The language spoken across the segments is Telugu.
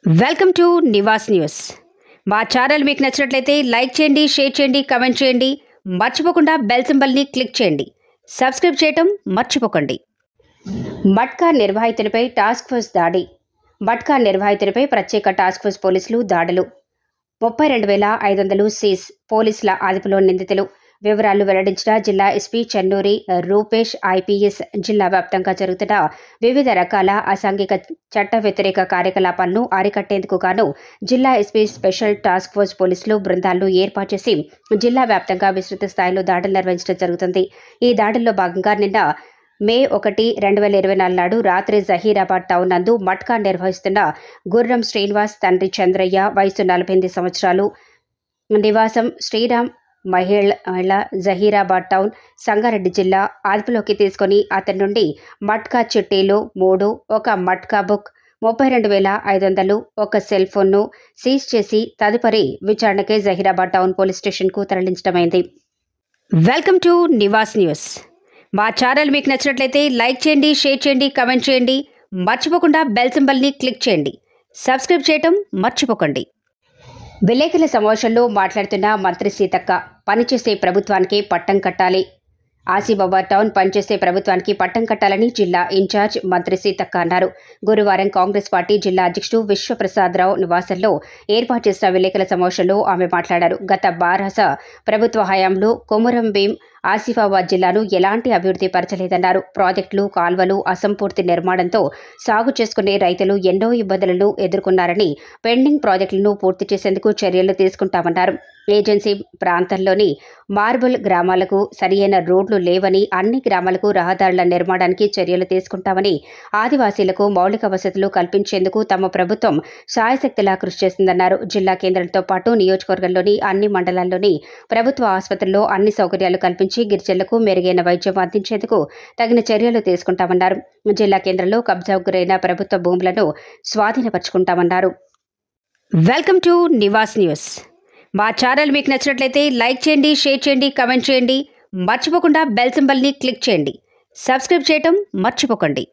Welcome to Nivas news. మా ఛానల్ మీకు నచ్చినట్లయితే లైక్ చేయండి, షేర్ చేయండి, కామెంట్ చేయండి. మర్చిపోకుండా బెల్ సింబల్ని క్లిక్ చేయండి. సబ్స్క్రైబ్ చేయటం మర్చిపోకండి. మట్కా నిర్వాహితులపై టాస్క్ ఫోర్స్ దాడి. మట్కా నిర్వాహితులపై ప్రత్యేక టాస్క్ ఫోర్స్ పోలీసులు దాడులు. 32,500 సీజ్. పోలీసుల అదుపులో నిందితులు. వివరాలు వెల్లడించిన జిల్లా ఎస్పీ చెన్నూరి రూపేష్ ఐపీఎస్. జిల్లా వ్యాప్తంగా జరుగుతున్న వివిధ రకాల అసాంఘిక చట్ట వ్యతిరేక కార్యకలాపాలను అరికట్టేందుకు గాను జిల్లా ఎస్పీ స్పెషల్ టాస్క్ ఫోర్స్ పోలీసులు బృందాలను ఏర్పాటు చేసి జిల్లా వ్యాప్తంగా విస్తృత స్థాయిలో దాడులు నిర్వహించడం జరుగుతుంది. ఈ దాడుల్లో భాగంగా నిన్న మే 1, 2024 నాడు రాత్రి జహీరాబాద్ టౌన్ నందు మట్కా నిర్వహిస్తున్న గుర్రం శ్రీనివాస్ తండ్రి చంద్రయ్య, వయసు 48 సంవత్సరాలు, నివాసం శ్రీరామ్ మహిళ, జహీరాబాద్ టౌన్, సంగారెడ్డి జిల్లా అదుపులోకి తీసుకుని అతని నుండి మట్కా చిట్టీలు 3, ఒక మట్కా బుక్, 32,500, ఒక సెల్ ఫోన్ను సీజ్ చేసి తదుపరి విచారణకే జహీరాబాద్ టౌన్ పోలీస్ స్టేషన్కు తరలించడమైంది. Welcome to Nivas news. మా ఛానల్ మీకు నచ్చినట్లయితే లైక్ చేయండి, షేర్ చేయండి, కామెంట్ చేయండి. మర్చిపోకుండా బెల్ సింబల్ని క్లిక్ చేయండి. సబ్స్క్రైబ్ చేయటం మర్చిపోకండి. విలేకరుల సమావేశంలో మాట్లాడుతున్న మంత్రి సీతక్క, పనిచేసే ప్రభుత్వానికి పట్టం కట్టాలి. ఆసిఫాబాద్ టౌన్ పనిచేసే ప్రభుత్వానికి పట్టం కట్టాలని జిల్లా ఇన్ఛార్జ్ మంత్రి సీతక్క అన్నారు. గురువారం కాంగ్రెస్ పార్టీ జిల్లా అధ్యక్షుడు విశ్వప్రసాదరావు నివాసంలో ఏర్పాటు చేసిన విలేకరుల సమావేశంలో ఆమె మాట్లాడారు. గత బారాస ప్రభుత్వ హయాంలో కొమురం భీం ఆసిఫాబాద్ జిల్లాను ఎలాంటి అభివృద్ధి పరచలేదన్నారు. ప్రాజెక్టులు, కాల్వలు అసంపూర్తి నిర్మాణంతో సాగు చేసుకునే రైతులు ఎన్నో ఇబ్బందులను ఎదుర్కొన్నారని, పెండింగ్ ప్రాజెక్టులను పూర్తి చేసేందుకు చర్యలు తీసుకుంటామన్నారు. ఏజెన్సీ ప్రాంతంలోని మార్బుల్ గ్రామాలకు సరియైన రోడ్లు లేవని, అన్ని గ్రామాలకు రహదారుల నిర్మాణానికి చర్యలు తీసుకుంటామని, ఆదివాసీలకు మౌలిక వసతులు కల్పించేందుకు తమ ప్రభుత్వం శాయశక్తిలా కృషి చేస్తుందన్నారు. జిల్లా కేంద్రంతో పాటు నియోజకవర్గంలోని అన్ని మండలాల్లోని ప్రభుత్వ ఆసుపత్రుల్లో అన్ని సౌకర్యాలు కల్పించి గిరిజనులకు మెరుగైన వైద్యం అందించేందుకు తగిన చర్యలు తీసుకుంటామన్నారు. జిల్లా కేంద్రంలో కబ్జాకు గురైన ప్రభుత్వ భూములను స్వాధీనపరుచుకుంటామన్నారు. Welcome to Nivas news. మా ఛానల్ మీకు నచ్చినట్లయితే లైక్ చేయండి, షేర్ చేయండి, కామెంట్ చేయండి. మర్చిపోకుండా బెల్ సింబల్ని క్లిక్ చేయండి. సబ్స్క్రైబ్ చేయటం మర్చిపోకండి.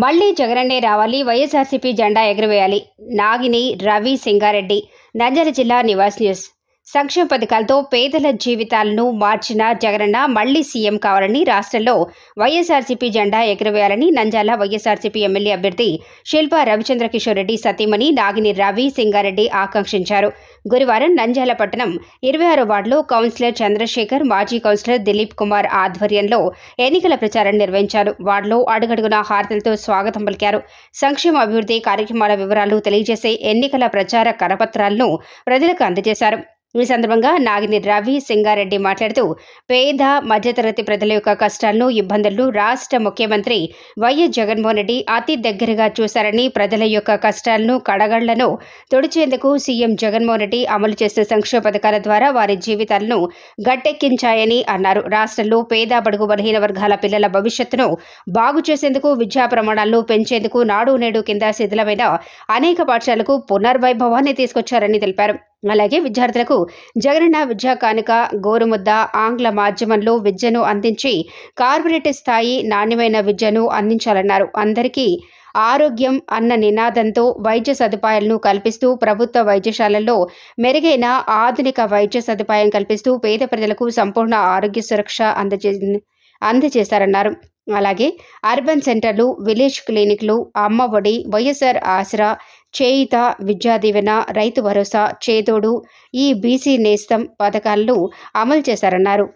మళ్లీ జగనన్నే రావాలి, వైఎస్ఆర్సీపీ జెండా ఎగురవేయాలి. నాగిని రవి సింగారెడ్డి, నంద్యాల జిల్లా నివాస్ న్యూస్. సంక్షేమ పథకాలతో పేదల జీవితాలను మార్చిన జగనన్న మళ్లీ సీఎం కావాలని, రాష్ట్రంలో వైఎస్ఆర్సీపీ జెండా ఎగురవేయాలని నంద్యాల వైఎస్ఆర్సీపీ ఎమ్మెల్యే అభ్యర్థి శిల్పా రవిచంద్రకిషోర్ రెడ్డి సతీమణి నాగిని రవి సింగారెడ్డి ఆకాంక్షించారు. గురువారం నంద్యాల పట్టణం 26వ వార్డులో కౌన్సిలర్ చంద్రశేఖర్, మాజీ కౌన్సిలర్ దిలీప్ కుమార్ ఆధ్వర్యంలో ఎన్నికల ప్రచారం నిర్వహించారు. వార్డులో అడుగడుగునా హారతులతో స్వాగతం పలికారు. సంక్షేమ అభివృద్ధి కార్యక్రమాల వివరాలు తెలియజేసే ఎన్నికల ప్రచార కరపత్రాలను ప్రజలకు అందజేశారు. ఈ సందర్భంగా నాగిని రవి సింగారెడ్డి మాట్లాడుతూ, పేద మధ్యతరగతి ప్రజల యొక్క కష్టాలను, ఇబ్బందులను రాష్ట్ర ముఖ్యమంత్రి వైఎస్ జగన్మోహన్ రెడ్డి అతి దగ్గరగా చూశారని, ప్రజల యొక్క కష్టాలను, కడగళ్లను తుడిచేందుకు సీఎం జగన్మోహన్ రెడ్డి అమలు చేసిన సంక్షేమ పథకాల ద్వారా వారి జీవితాలను గట్టెక్కించాయని అన్నారు. రాష్ట్రంలో పేద, బడుగు, బలహీన వర్గాల పిల్లల భవిష్యత్తును బాగు చేసేందుకు, విద్యా ప్రమాణాలను పెంచేందుకు నాడు నేడు కింద శిథిలమైన అనేక పాఠశాలకు పునర్వైభవాన్ని తీసుకొచ్చారని తెలిపారు. అలాగే విద్యార్థులకు జగనన్న విద్యా కానుక, గోరుముద్ద, ఆంగ్ల మాధ్యమంలో విద్యను అందించి కార్పొరేట్ స్థాయి నాణ్యమైన విద్యను అందించాలన్నారు. అందరికీ ఆరోగ్యం అన్న నినాదంతో వైద్య సదుపాయాలను కల్పిస్తూ ప్రభుత్వ వైద్యశాలల్లో మెరుగైన ఆధునిక వైద్య సదుపాయం కల్పిస్తూ పేద ప్రజలకు సంపూర్ణ ఆరోగ్య సురక్ష అందజేశారన్నారు. అలాగే అర్బన్ సెంటర్లు, విలేజ్ క్లినిక్లు, అమ్మ ఒడి, వైఎస్ఆర్ ఆసరా, చేయుత, విద్యా దీవెన, రైతు భరోసా, చేదోడు, ఈ బీసీ నేస్తం పథకాలను అమలు చేశారన్నారు.